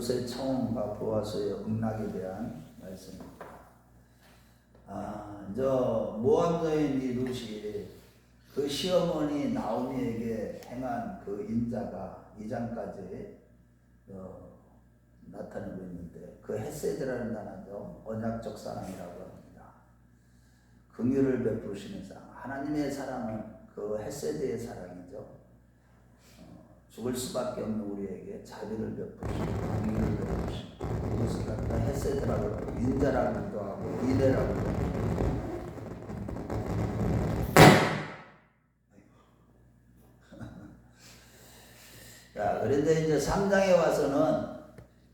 롯의 청혼과 보아스의 음락에 대한 말씀입니다. 모압 여인 이 롯이 그 시어머니 나오미에게 행한 그 인자가 2장까지 나타내고 있는데, 그 헤세드라는 단어죠. 언약적 사랑이라고 합니다. 긍휼을 베푸시는 사랑. 하나님의 사랑은 그 헤세드의 사랑이죠. 죽을 수밖에 없는 우리에게 자비를 베푸시고 긍휼을 베푸시고, 이것을 갖다 헤세드라고 하고 인자라고도 하고 이레라고도 하고. 자, 그런데 이제 3장에 와서는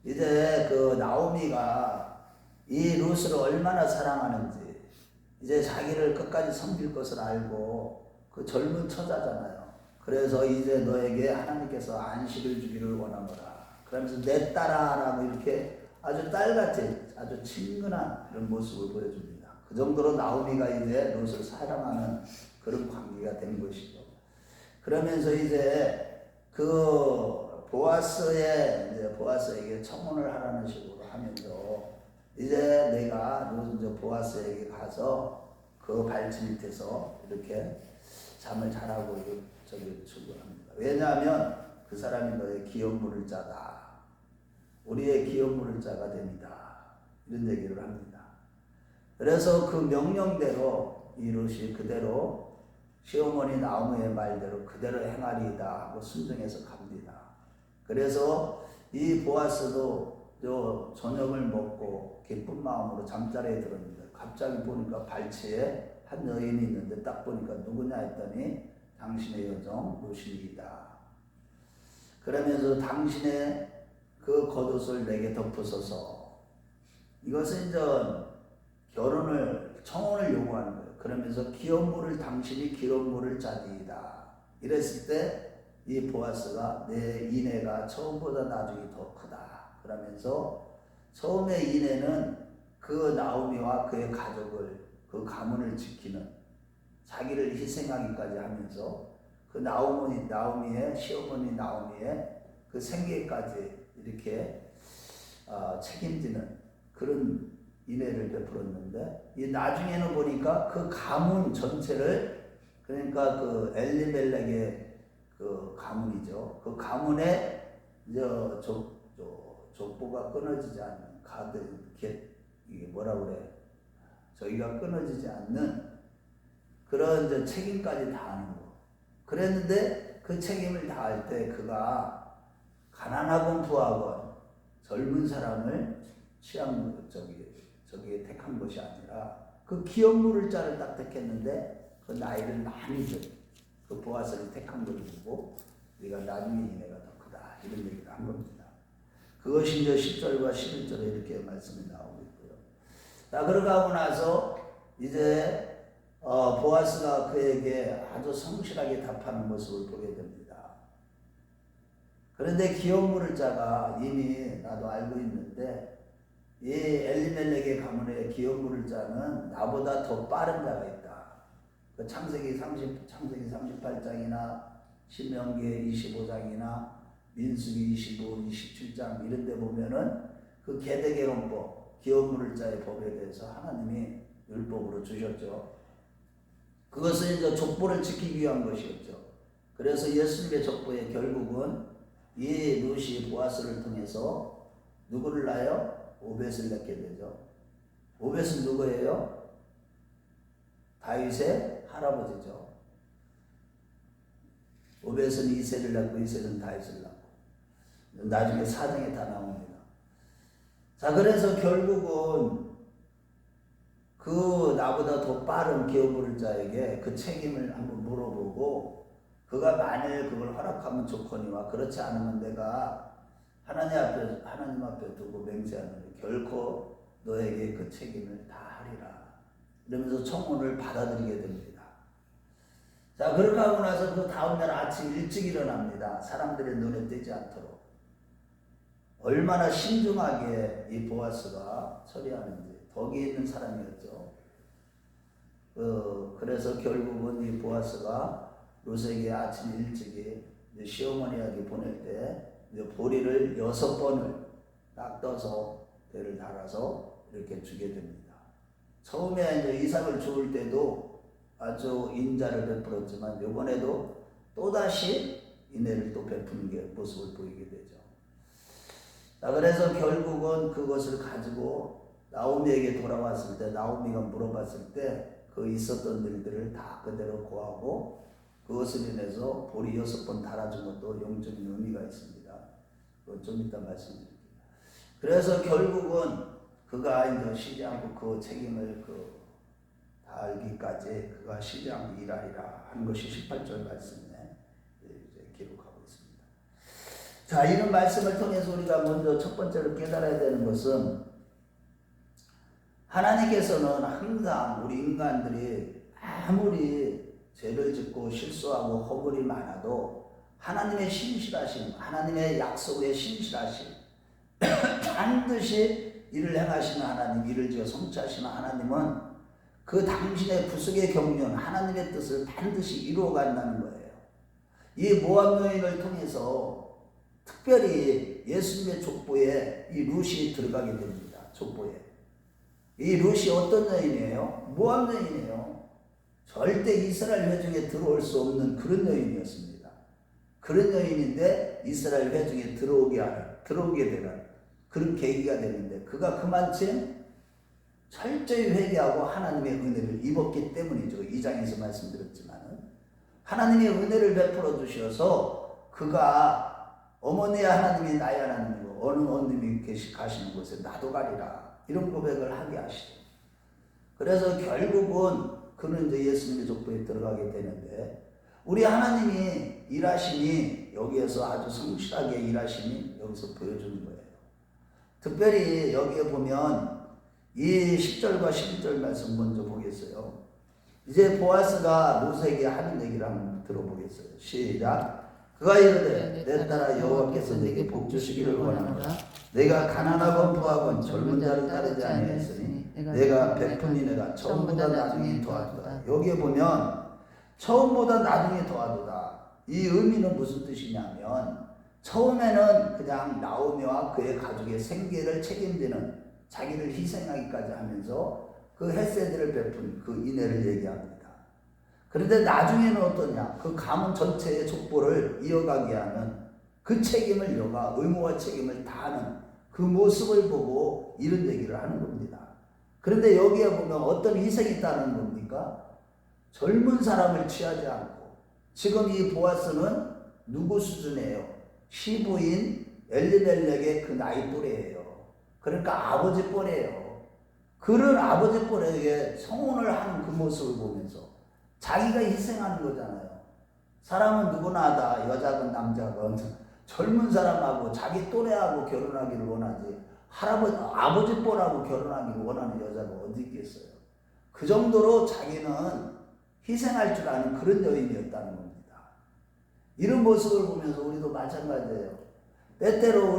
이제 그 나오미가 이 룻을 얼마나 사랑하는지, 이제 자기를 끝까지 섬길 것을 알고, 그 젊은 처자잖아요. 그래서 이제 너에게 하나님께서 안식을 주기를 원하노라. 그러면서 내 딸아라고 이렇게 아주 딸같이 아주 친근한 그런 모습을 보여줍니다. 그 정도로 나오미가 이제 룻을 사랑하는 그런 관계가 된 것이죠. 그러면서 이제 그 보아스에게 청혼을 하라는 식으로 하면서, 이제 내가 보아스에게 가서 그 발치 밑에서 이렇게 잠을 자라고 출근합니다. 왜냐하면 그 사람이 너의 기업 물을 자다. 우리의 기업 물을 자가 됩니다. 이런 얘기를 합니다. 그래서 그 명령대로 이 룻이 그대로 시어머니 나오미의 말대로 그대로 행하리이다 하고 순종해서 갑니다. 그래서 이 보아스도 저녁을 먹고 기쁜 마음으로 잠자리에 들었는데, 갑자기 보니까 발치에 한 여인이 있는데 딱 보니까 누구냐 했더니 당신의 여종 룻이다. 그러면서 당신의 그 겉옷을 내게 덮으소서. 이것은 이제 청혼을 요구하는 거예요. 그러면서 기업물을 당신이 기업물을 짜리이다. 이랬을 때 이 보아스가 내 인애가 처음보다 나중에 더 크다. 그러면서 처음에 인애는 그 나오미와 그의 가족을, 그 가문을 지키는, 자기를 희생하기까지 하면서 그 나오미의 시어머니 나오미의 그 생계까지 이렇게 책임지는 그런 인애를 베풀었는데, 이 나중에는 보니까 그 가문 전체를, 그러니까 그 엘리멜렉의 그 가문이죠. 그 가문의 이제 족보가 끊어지지 않는 이게 뭐라 그래? 저기가 끊어지지 않는 그런 이제 책임까지 다하는 거. 그랬는데 그 책임을 다할 때 그가 가난하건 부하건 젊은 사람을 저기에 택한 것이 아니라 그 기업 물을 자를 딱 택했는데, 그 나이를 많이 든 그 보아스를 택한 것을 보고 우리가 나중에 인애가 더 크다, 이런 얘기를 한 겁니다. 그것이 이제 10절과 11절에 이렇게 말씀이 나오고 있고요. 자, 그러고 나서 이제 보아스가 그에게 아주 성실하게 답하는 모습을 보게 됩니다. 그런데 기업 물을 자가 이미 나도 알고 있는데, 이 엘리멜렉의 가문의 기업 물을 자는 나보다 더 빠른 자가 있다. 그 창세기 38장이나 신명기 25장이나 민수기 25, 27장 이런 데 보면은 그 계대개론법, 기업 물을 자의 법에 대해서 하나님이 율법으로 주셨죠. 그것은 이제 족보를 지키기 위한 것이었죠. 그래서 예수님의 족보에 결국은 이 룻이 보아스를 통해서 누구를 낳아요? 오벳을 낳게 되죠. 오벳은 누구예요? 다윗의 할아버지죠. 오벳은 이새를 낳고 이새는 다윗을 낳고, 나중에 사정에 다 나옵니다. 자, 그래서 결국은 그 나보다 더 빠른 기업 물을 자에게 그 책임을 한번 물어보고, 그가 만일 그걸 허락하면 좋거니와 그렇지 않으면 내가 하나님 앞에 두고 맹세하노니 결코 너에게 그 책임을 다 하리라. 이러면서 청혼을 받아들이게 됩니다. 자, 그렇게 하고 나서 그 다음날 아침 일찍 일어납니다. 사람들의 눈에 띄지 않도록. 얼마나 신중하게 이 보아스가 처리하는지, 덕이 있는 사람이었죠. 그래서 결국은 이 보아스가 룻에게 아침 일찍이 시어머니에게 보낼 때 보리를 6번을 딱 떠서 배를 달아서 이렇게 주게 됩니다. 처음에 이제 이삭을 죽을 때도 아주 인자를 베풀었지만 이번에도 또다시 인애를 또 베푸는 게 모습을 보이게 되죠. 자, 그래서 결국은 그것을 가지고 나오미에게 돌아왔을 때, 나오미가 물어봤을 때 그 있었던 일들을 다 그대로 고하고 그것을 인해서 볼이 6번 달아준 것도 영적인 의미가 있습니다. 그건 좀 이따 말씀드릴게요. 그래서 결국은 그가 이제 쉬지 않고 그 책임을 다 알기까지 그가 쉬지 않고 일하리라 하는 것이 18절 말씀에 이제 기록하고 있습니다. 자, 이런 말씀을 통해서 우리가 먼저 첫 번째로 깨달아야 되는 것은 하나님께서는 항상 우리 인간들이 아무리 죄를 짓고 실수하고 허물이 많아도 하나님의 신실하심, 하나님의 약속의 신실하심, 반드시 일을 행하시는 하나님, 일을 지어 성취하시는 하나님은 그 당신의 구속의 경륜, 하나님의 뜻을 반드시 이루어 간다는 거예요. 이 모압 여인을 통해서 특별히 예수님의 족보에 이 룻이 들어가게 됩니다. 족보에. 이 룻이 어떤 여인이에요? 모압 여인이에요. 절대 이스라엘 회중에 들어올 수 없는 그런 여인이었습니다. 그런 여인인데 이스라엘 회중에 들어오게 되는 그런 계기가 되는데 그가 그만큼 철저히 회개하고 하나님의 은혜를 입었기 때문이죠. 2장에서 말씀드렸지만 하나님의 은혜를 베풀어 주셔서 그가 어머니의 하나님이 나의 하나님이고 어느 어머님이 가시는 곳에 나도 가리라 이런 고백을 하게 하시죠. 그래서 결국은 그는 이제 예수님의 족보에 들어가게 되는데 우리 하나님이 일하심이 여기에서 아주 성실하게 일하심이 여기서 보여주는 거예요. 특별히 여기에 보면 이 10절과 11절 말씀 먼저 보겠어요. 이제 보아스가 룻에게 하는 얘기를 한번 들어보겠어요. 시작. 그가 이르되 내 딸아 여호와께서 내게 복 주시기를 원하노라. 내가 가난하건 부하건 젊은 자를 따르지 아니하였으니 내가 베푼 이내가 처음보다 나중에 더하도다. 여기에 보면 처음보다 나중에 더하도다. 이 의미는 무슨 뜻이냐면 처음에는 그냥 나오미와 그의 가족의 생계를 책임지는 자기를 희생하기까지 하면서 그 헤세드를 베푼 그 인애를 얘기합니다. 그런데 나중에는 어떠냐? 그 가문 전체의 족보를 이어가게 하는 그 책임을 여가 의무와 책임을 다하는 그 모습을 보고 이런 얘기를 하는 겁니다. 그런데 여기에 보면 어떤 희생이 있다는 겁니까? 젊은 사람을 취하지 않고 지금 이 보아스는 누구 수준이에요? 시부인 엘리멜렉의 그 나이 또래예요. 그러니까 아버지 뻘이에요. 그런 아버지 뻘에게 성혼을 하는 그 모습을 보면서 자기가 희생하는 거잖아요. 사람은 누구나 다 여자건 남자건 젊은 사람하고 자기 또래하고 결혼하기를 원하지 아버지 뻘하고 결혼하기를 원하는 여자가 어디 있겠어요. 그 정도로 자기는 희생할 줄 아는 그런 여인이었다는 겁니다. 이런 모습을 보면서 우리도 마찬가지예요. 때때로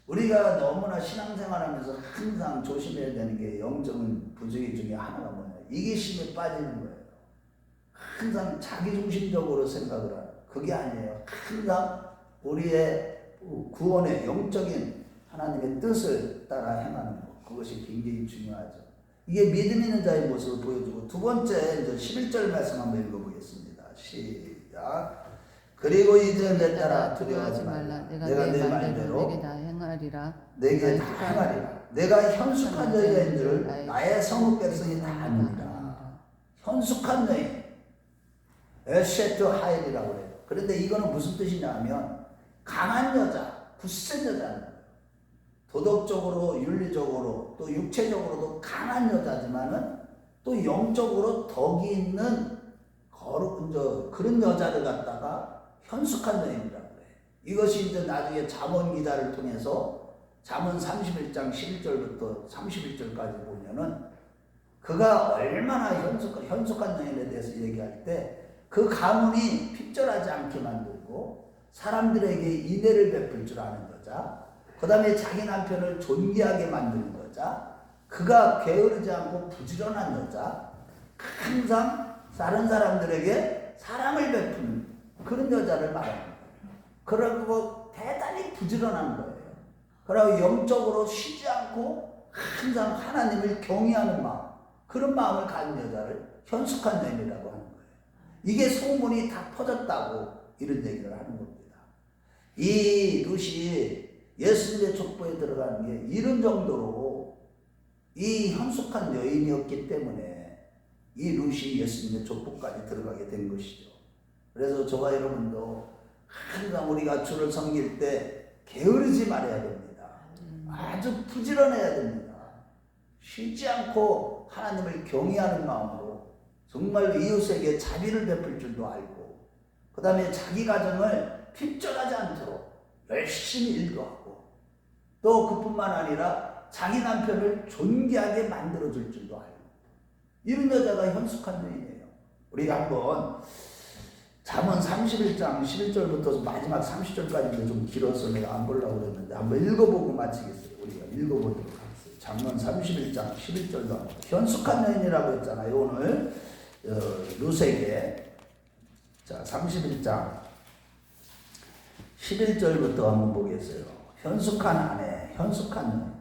우리가 너무나 신앙생활하면서 항상 조심해야 되는 게 영적인 부조리 중에 하나가 뭐냐, 이기심에 빠지는 거예요. 항상 자기중심적으로 생각을 하는, 그게 아니에요. 항상 우리의 구원의 영적인 하나님의 뜻을 따라 행하는 것, 그것이 굉장히 중요하죠. 이게 믿음 있는 자의 모습을 보여주고, 두 번째 이제 11절 말씀 한번 읽어보겠습니다. 시작. 그리고 이제 내 딸아 두려워하지 말라. 내가 내 말대로 내게 다 행하리라. 내가 현숙한 여자인 줄 나의 성읍 백성이 다 아느니라. 현숙한 여인, 에셰트 하일이라고 그래요. 그런데 이거는 무슨 뜻이냐면 강한 여자, 굳센 여자는 거예요. 도덕적으로, 윤리적으로, 또 육체적으로도 강한 여자지만은 또 영적으로 덕이 있는 그런 여자를 갖다가 현숙한 여인이라고 그래요. 이것이 이제 나중에 잠언 기자를 통해서 잠언 31장 11절부터 31절까지 보면은 그가 얼마나 현숙한 여인에 대해서 얘기할 때 그 가문이 핍절하지 않게 만들고 사람들에게 인애를 베풀 줄 아는 여자, 그 다음에 자기 남편을 존귀하게 만드는 여자, 그가 게으르지 않고 부지런한 여자, 항상 다른 사람들에게 사랑을 베푸는 그런 여자를 말하는 거예요. 그러고 대단히 부지런한 거예요. 그리고 영적으로 쉬지 않고 항상 하나님을 경외하는 마음, 그런 마음을 가진 여자를 현숙한 여인이라고 하는 거예요. 이게 소문이 다 퍼졌다고 이런 얘기를 하는 겁니다. 이 룻이 예수님의 족보에 들어가는 게 이런 정도로 이 현숙한 여인이었기 때문에 이 룻이 예수님의 족보까지 들어가게 된 것이죠. 그래서 저와 여러분도 항상 우리가 주를 섬길 때 게으르지 말아야 됩니다. 아주 부지런해야 됩니다. 쉬지 않고 하나님을 경외하는 마음으로 정말 이웃에게 자비를 베풀 줄도 알고, 그 다음에 자기 가정을 핍절하지 않도록 열심히 일도하고, 또 그뿐만 아니라 자기 남편을 존귀하게 만들어줄 줄도 알고, 이런 여자가 현숙한 여인이에요. 우리가 한번 잠언 31장 11절부터 마지막 30절까지는 좀 길어서 내가 안 보려고 그랬는데 한번 읽어보고 마치겠어요. 우리가 읽어보도록 하겠습니다. 잠언 31장 11절도 현숙한 여인이라고 했잖아요. 오늘 룻에게. 자, 31장 11절부터 한번 보겠어요. 현숙한 아내, 현숙한 여인.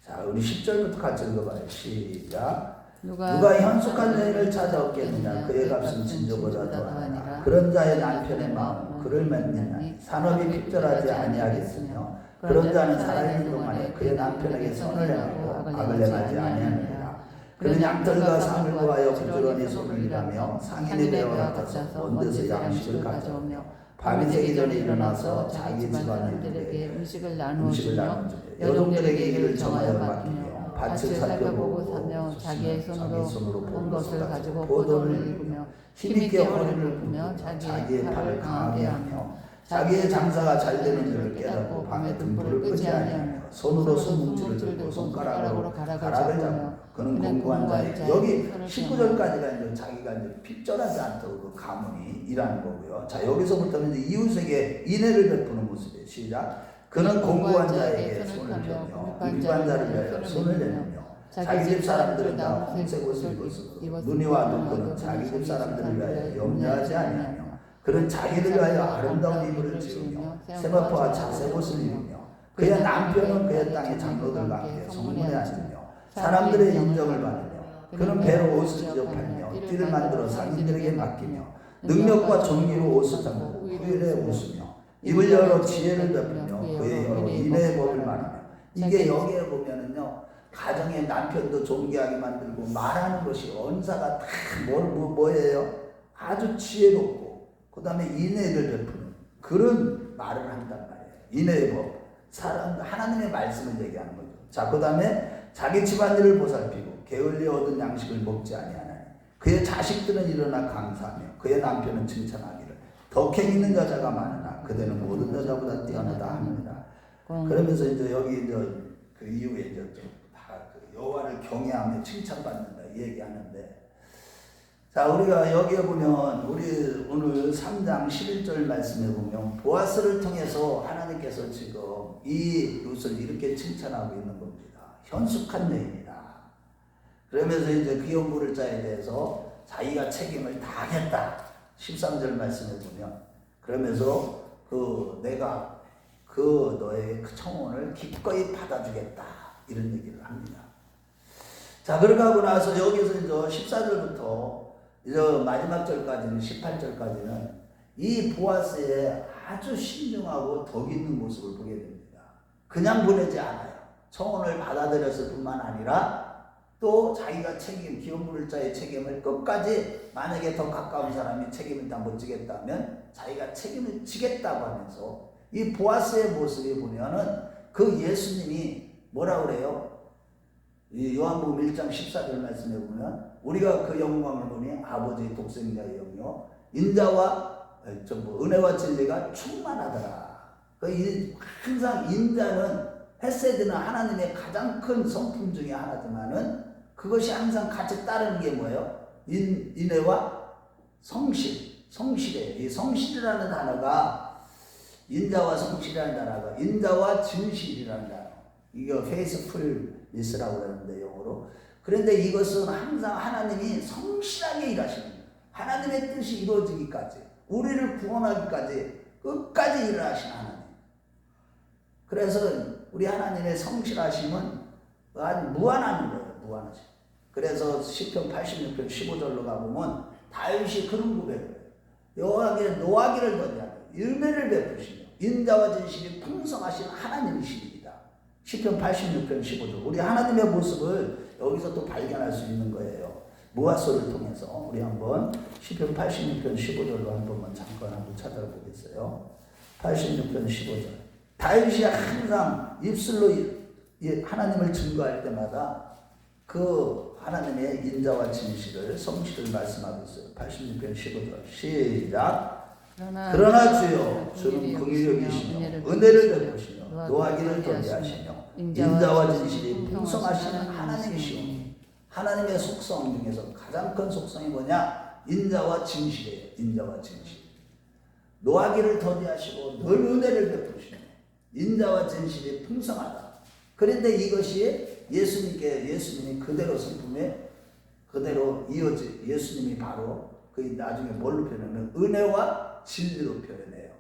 자, 우리 10절부터 같이 읽어봐요. 시작. 누가 현숙한 여인을 찾아오겠느냐. 그의 값은 진저보다 더하니라. 그런 자의 남편의 마음 그를 맺느냐. 산업이 핍절하지 아니하겠으며 그런 자는 살아있는 동안에 그의 남편에게 선을 행하고 악을 행하지 아니하느니라. 그는 양털과 상을 구하여 부지런히 손을 일하며 상인의 배와 같아서 먼 데서 양식을 가져오며 밤이 새기 전에 일어나서 자기 집안들에게 음식을 나누어주며 여종들에게 일을 정하여 맡기며 밭을 살펴보고 사며 자기의 손으로 본 것을 가지고 포도를 읽으며 힘있게 허리를 굽며 자기의 팔을 강하게 하며 자기의 장사가 잘 되는 줄을 깨닫고 밤에 등불을 끄지 아니하며 손으로 손뭉치를 들고 손가락으로 가락을 잡으며 그는 공부한 자에게, 여기 19절까지가 이제 자기가 이제 핍절하지 않도록 그 가문이 일하는 거고요. 자, 여기서부터는 이제 이웃에게 인애를 베푸는 모습이에요. 시작. 그는 공부한 자에게 손을 펴며 일반 자를 위하여 손을 내밀며 자기 집 사람들은 다 홍색 옷을 입었으므로 눈이와 눈꺼는 자기 집 사람들을 위하여 염려하지 아니하며 그는 자기를 위하여 아름다운 이불을 지으며 세마포와 자색 옷을 입으며 그의 남편은 그의 땅의 장로들과 함께 성문에 앉으며 사람들의 인정을 받으며 그는 배로 옷을 지접하며 띠를 만들어 상인들에게 맡기며 능력과 존귀로 옷을 잡고 후일에 웃으며 입을 열어 지혜를 베푸며 그의 혀로 인애의 법을 말하며. 이게 여기에 보면은요, 가정의 남편도 존귀하게 만들고 말하는 것이 언사가 다 뭐예요? 아주 지혜롭고 그 다음에 인애를 베푸는 그런 말을 한단 말이에요. 인애의 법, 하나님의 말씀을 얘기하는 거죠. 자, 그 다음에 자기 집안일을 보살피고 게을리 얻은 양식을 먹지 아니하나니 그의 자식들은 일어나 감사하며 그의 남편은 칭찬하기를 덕행 있는 여자가 많으나 그대는 모든 여자보다 뛰어나다 합니다. 그러면서 이제 여기 이제 그 이후에 이제 다 여호와를 경외하며 칭찬받는다 이 얘기하는데, 자, 우리가 여기에 보면 우리 오늘 3장 11절 말씀에 보면 보아스를 통해서 하나님께서 지금 이 룻을 이렇게 칭찬하고 있는 겁니다. 현숙한 여인이다. 그러면서 이제 귀여운 물을 자에 대해서 자기가 책임을 다 하겠다. 13절 말씀에 보면 그러면서 내가 너의 그 청혼을 기꺼이 받아주겠다 이런 얘기를 합니다. 자, 그렇게 하고 나서 여기서 이제 14절부터 이제 마지막 절까지는 18절까지는 이 보아스의 아주 신중하고 덕 있는 모습을 보게 됩니다. 그냥 보내지 않아요. 청혼을 받아들였을 뿐만 아니라 또 자기가 귀여운 물을 자의 책임을 끝까지, 만약에 더 가까운 사람이 책임을 다 못 지겠다면 자기가 책임을 지겠다고 하면서 이 보아스의 모습을 보면은 그 예수님이 뭐라 그래요? 이 요한복음 1장 14절 말씀에 보면 우리가 그 영광을 보니 아버지의 독생자의 영이요 인자와 은혜와 진리가 충만하더라. 항상 인자는 헤세드는 하나님의 가장 큰 성품 중에 하나지만은 그것이 항상 같이 따르는 게 뭐예요? 인애와 성실이에요. 이 성실이라는 단어가 인자와 성실이라는 단어가 인자와 진실이라는 단어. 이거 faithfulness라고 하는데 영어로. 그런데 이것은 항상 하나님이 성실하게 일하시는 거예요. 하나님의 뜻이 이루어지기까지, 우리를 구원하기까지 끝까지 일을 하신 하나님. 그래서 우리 하나님의 성실하심은 아주 무한한 거예요. 무한하심. 그래서 시편 86편 15절로 가보면 다윗이 그런 고백을 해요. 여호와께는 노하기를 더디하며 열매를 베푸시며 인자와 진실이 풍성하신 하나님이십니다. 시편 86편 15절. 우리 하나님의 모습을 여기서 또 발견할 수 있는 거예요. 무화소를 통해서 우리 한번 시편 86편 15절로 한 번만 잠깐 한번 찾아보겠어요. 86편 15절. 다윗이 항상 입술로 하나님을 증거할 때마다 그 하나님의 인자와 진실을 성실을 말씀하고 있어요. 86편 15절 시작. 그러나 주여 주는 긍휼히 여기시며 은혜를 베푸시며 노하기를 더디하시며 인자와 진실이 풍성하시는 하나님이시오. 하나님의 속성 중에서 가장 큰 속성이 뭐냐? 인자와 진실이에요. 인자와 진실. 노하기를 더디하시고 늘 은혜를 베푸시며 인자와 진실이 풍성하다. 그런데 이것이 예수님이 그대로 성품에 그대로 이어지 예수님이 바로 그 나중에 뭘로 표현하면 은혜와 진리로 표현해요.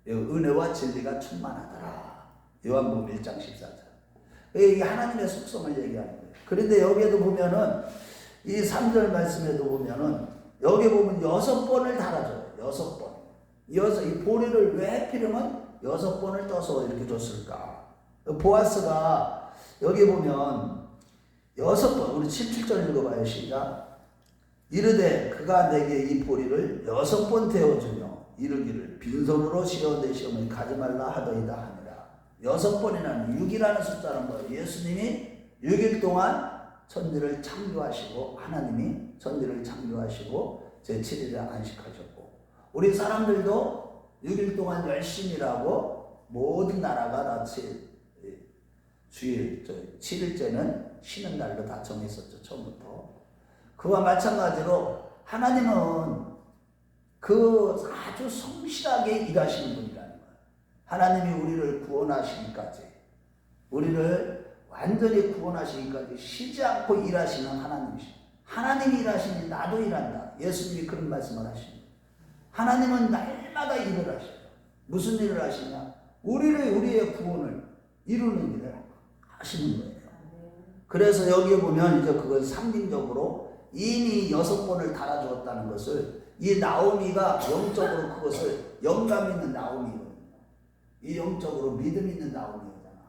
은혜와 진리가 충만하더라. 요한복음 1장 14절. 이게 하나님의 속성을 얘기하는 거예요. 그런데 여기에도 보면은 이 3절 말씀에도 보면은 여기 보면 6번을 달아줘요. 6번. 이 보리를 왜 필요면 6번을 떠서 이렇게 줬을까? 보아스가 여기 보면 6번, 우리 17절 읽어봐요. 시작. 이르되 그가 내게 이 보리를 6번 태워주며 이르기를 빈손으로 시어내시오니 가지 말라 하더이다 하니라. 6번이라는 6이라는 숫자는 뭐예요? 예수님이 6일 동안 천지를 창조하시고 하나님이 천지를 창조하시고 제7일에 안식하셨고 우리 사람들도 6일 동안 열심히 일하고 모든 나라가 다 주일, 7일째는 쉬는 날로 다 정했었죠. 처음부터. 그와 마찬가지로 하나님은 그 아주 성실하게 일하시는 분이라는 거예요. 하나님이 우리를 구원하시기까지 우리를 완전히 구원하시기까지 쉬지 않고 일하시는 하나님이십니다. 하나님이 일하시니 나도 일한다. 예수님이 그런 말씀을 하십니다. 하나님은 날마다 일을 하셔요. 무슨 일을 하시냐? 우리의 구원을 이루는 일을 하시는 거예요. 그래서 여기에 보면 이제 그걸 상징적으로 이미 6번을 달아주었다는 것을 이 나오미가 영적으로 그것을 영감 있는 나오미거든요. 이 영적으로 믿음 있는 나오미잖아.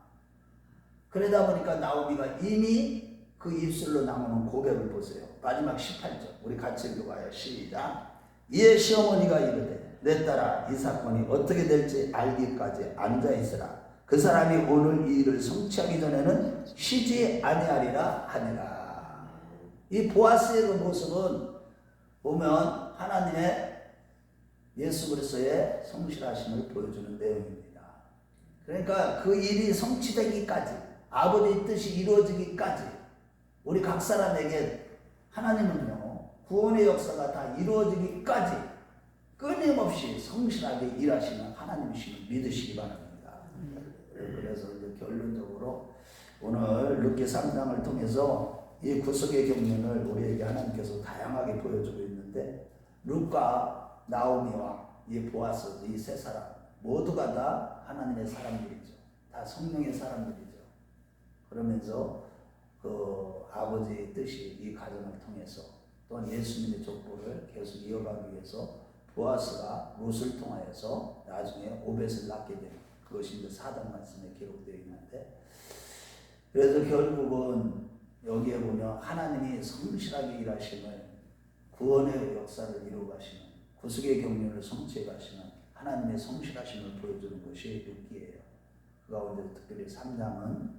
그러다 보니까 나오미가 이미 그 입술로 나오는 고백을 보세요. 마지막 18절 우리 같이 읽어봐요. 시작. 이에 시어머니가 이르되 내 딸아 이 사건이 어떻게 될지 알기까지 앉아있으라. 그 사람이 오늘 이 일을 성취하기 전에는 쉬지 아니하리라 하니라. 이 보아스의 그 모습은 보면 하나님의 예수 그리스도의 성실하심을 보여주는 내용입니다. 그러니까 그 일이 성취되기까지 아버지의 뜻이 이루어지기까지 우리 각 사람에게 하나님은요 구원의 역사가 다 이루어지기까지 끊임없이 성실하게 일하시는 하나님이심을 믿으시기 바랍니다. 그래서 이제 결론적으로 오늘 룻기 3장을 통해서 이 구속의 경륜을 우리에게 하나님께서 다양하게 보여주고 있는데 룻과 나오미와 이 보아스 이 세 사람 모두가 다 하나님의 사람들이죠. 다 성령의 사람들이죠. 그러면서 그 아버지의 뜻이 이 가정을 통해서 또한 예수님의 족보를 계속 이어가기 위해서 보아스가 룻을 통하여서 나중에 오벳을 낳게 됩니다. 그것이 이제 4장 말씀에 기록되어 있는데 그래서 결국은 여기에 보면 하나님이 성실하게 일하시는 구원의 역사를 이루어가시는 구속의 경륜을 성취해 가시는 하나님의 성실하심을 보여주는 것이 룻기예요. 그 가운데 특별히 3장은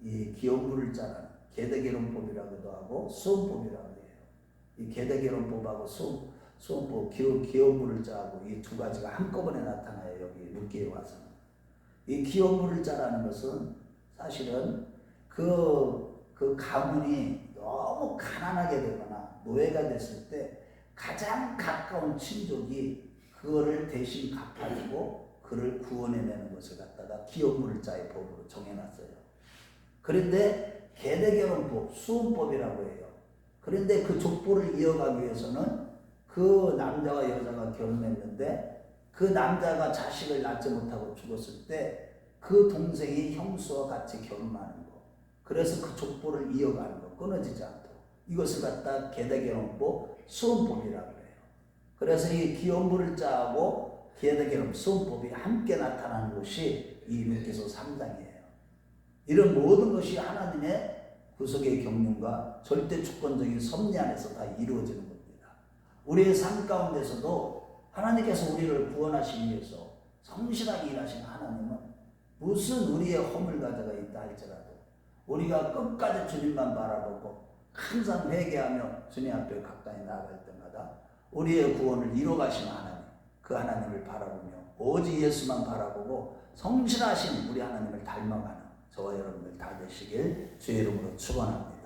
이 기업물을 짜는 계대개론법이라고도 하고 수험법이라고 해요. 이 계대개론법하고 수험법, 기업물을 짜고 이 두 가지가 한꺼번에 나타나요. 여기 룻기에 와서는. 이 기업물을 짜라는 것은 사실은 그 가문이 너무 가난하게 되거나 노예가 됐을 때 가장 가까운 친족이 그거를 대신 갚아주고 그를 구원해내는 것을 갖다가 기업물을 짜의 법으로 정해놨어요. 그런데 계대결혼법, 수혼법이라고 해요. 그런데 그 족보를 이어가기 위해서는 그 남자와 여자가 결혼했는데 그 남자가 자식을 낳지 못하고 죽었을 때 그 동생이 형수와 같이 결혼하는 거. 그래서 그 족보를 이어가는 거. 끊어지지 않도록. 이것을 갖다 계대결혼법 수혼법이라고 해요. 그래서 이 기업물을 짜고 계대결혼 수혼법이 함께 나타나는 것이 이 룻기서 3장이에요. 이런 모든 것이 하나님의 구속의 경륜과 절대 주권적인 섭리 안에서 다 이루어지는 겁니다. 우리의 삶 가운데서도 하나님께서 우리를 구원하시기 위해서 성실하게 일하신 하나님은 무슨 우리의 허물 가져가 있다 할지라도 우리가 끝까지 주님만 바라보고 항상 회개하며 주님 앞에 가까이 나아갈 때마다 우리의 구원을 이뤄가시는 하나님, 그 하나님을 바라보며 오직 예수만 바라보고 성실하신 우리 하나님을 닮아가는 저와 여러분들 다 되시길 주의 이름으로 축원합니다.